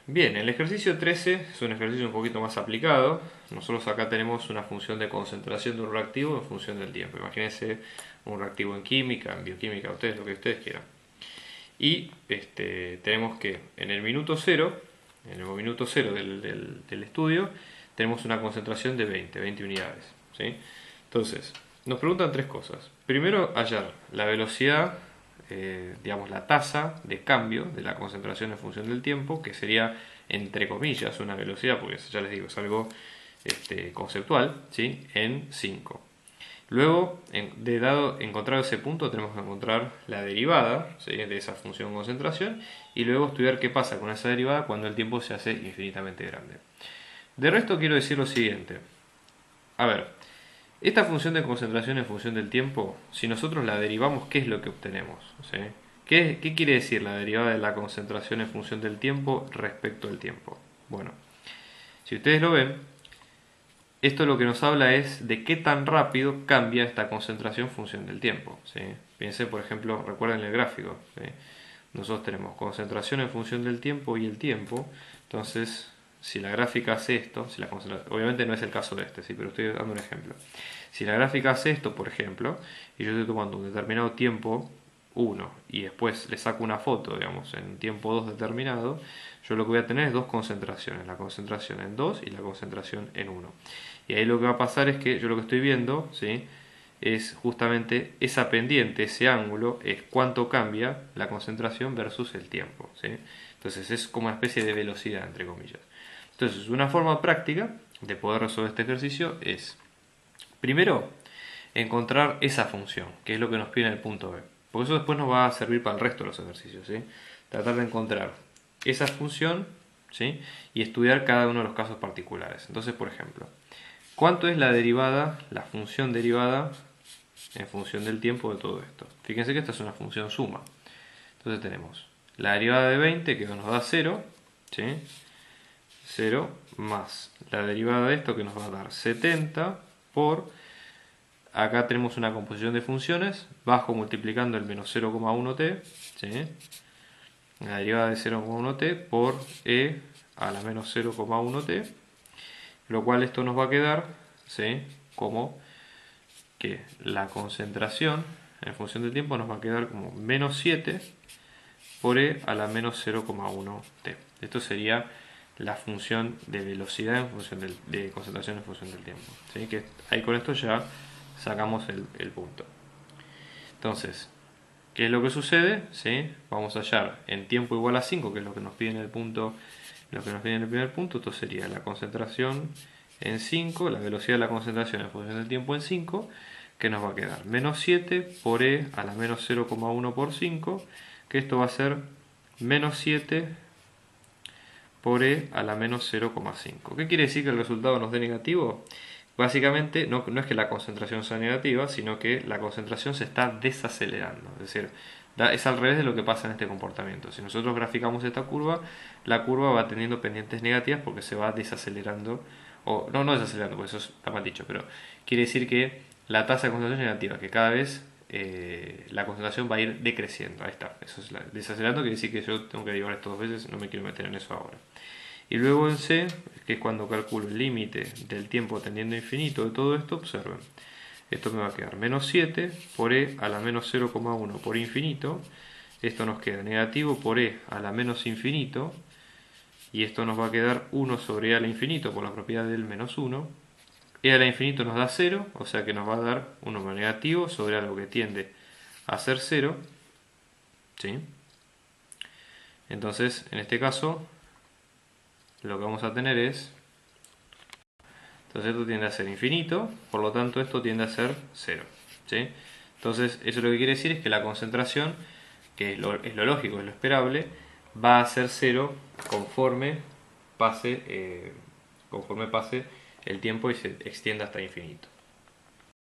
Bien, el ejercicio 13 es un ejercicio un poquito más aplicado. Nosotros acá tenemos una función de concentración de un reactivo en función del tiempo. Imagínense un reactivo en química, en bioquímica, ustedes lo que ustedes quieran. Y tenemos que en el minuto cero, en el minuto cero del estudio, tenemos una concentración de 20 unidades. ¿Sí? Entonces, nos preguntan tres cosas. Primero, hallar la velocidad, digamos, la tasa de cambio de la concentración en función del tiempo, que sería, entre comillas, una velocidad, porque ya les digo, es algo conceptual, ¿sí? En 5. Luego, dado encontrado ese punto, tenemos que encontrar la derivada, ¿sí?, de esa función concentración, y luego estudiar qué pasa con esa derivada cuando el tiempo se hace infinitamente grande. De resto quiero decir lo siguiente. A ver, esta función de concentración en función del tiempo, si nosotros la derivamos, ¿qué es lo que obtenemos? ¿Sí? ¿Qué quiere decir la derivada de la concentración en función del tiempo respecto al tiempo? Bueno, si ustedes lo ven, esto lo que nos habla es de qué tan rápido cambia esta concentración en función del tiempo. ¿Sí? Piensen, por ejemplo, recuerden el gráfico. ¿Sí? Nosotros tenemos concentración en función del tiempo y el tiempo. Entonces, si la gráfica hace esto, si obviamente no es el caso de este, ¿sí? Pero estoy dando un ejemplo. Si la gráfica hace esto, por ejemplo, y yo estoy tomando un determinado tiempo 1 y después le saco una foto, digamos, en tiempo 2 determinado, yo lo que voy a tener es dos concentraciones, la concentración en 2 y la concentración en 1. Y ahí lo que va a pasar es que yo lo que estoy viendo, ¿sí?, es justamente esa pendiente, ese ángulo, es cuánto cambia la concentración versus el tiempo. ¿Sí? Entonces es como una especie de velocidad, entre comillas. Entonces, una forma práctica de poder resolver este ejercicio es, primero, encontrar esa función, que es lo que nos pide en el punto B. Porque eso después nos va a servir para el resto de los ejercicios. ¿Sí? Tratar de encontrar esa función, ¿sí?, y estudiar cada uno de los casos particulares. Entonces, por ejemplo, ¿cuánto es la derivada, la función derivada en función del tiempo de todo esto? Fíjense que esta es una función suma. Entonces tenemos la derivada de 20 que nos da 0, ¿sí? 0 más la derivada de esto que nos va a dar 70 por, acá tenemos una composición de funciones, bajo multiplicando el menos 0,1t, ¿sí?, la derivada de 0,1t por e a la menos 0,1t, lo cual esto nos va a quedar, ¿sí?, como que la concentración en función del tiempo nos va a quedar como menos 7 por e a la menos 0,1t. Esto sería la función de velocidad en función de concentración en función del tiempo. ¿Sí? Que ahí con esto ya sacamos el punto. Entonces, ¿qué es lo que sucede? ¿Sí? Vamos a hallar en tiempo igual a 5, que es lo que nos pide en el punto, lo que nos pide en el primer punto. Esto sería la concentración en 5, la velocidad de la concentración en función del tiempo en 5, que nos va a quedar menos 7 por e a la menos 0,1 por 5, que esto va a ser menos 7 por e a la menos 0,5. ¿Qué quiere decir que el resultado nos dé negativo? Básicamente no es que la concentración sea negativa, sino que la concentración se está desacelerando. Es decir, es al revés de lo que pasa en este comportamiento. Si nosotros graficamos esta curva, la curva va teniendo pendientes negativas porque se va desacelerando, o no desacelerando, porque eso está mal dicho, pero quiere decir que la tasa de concentración es negativa, que cada vez la concentración va a ir decreciendo. Ahí está, eso es desacelerando, quiere decir que yo tengo que derivar esto dos veces, no me quiero meter en eso ahora. Y luego en C, que es cuando calculo el límite del tiempo tendiendo a infinito de todo esto, observen. Esto me va a quedar menos 7 por e a la menos 0,1 por infinito. Esto nos queda negativo por e a la menos infinito. Y esto nos va a quedar 1 sobre e a la infinito por la propiedad del menos 1. E a la infinito nos da 0, o sea que nos va a dar un número negativo sobre algo que tiende a ser 0. ¿Sí? Entonces, en este caso, lo que vamos a tener es, entonces esto tiende a ser infinito, por lo tanto esto tiende a ser 0. ¿Sí? Entonces eso lo que quiere decir es que la concentración, que es lo lógico, es lo esperable, va a ser 0 conforme pase el tiempo y se extienda hasta infinito.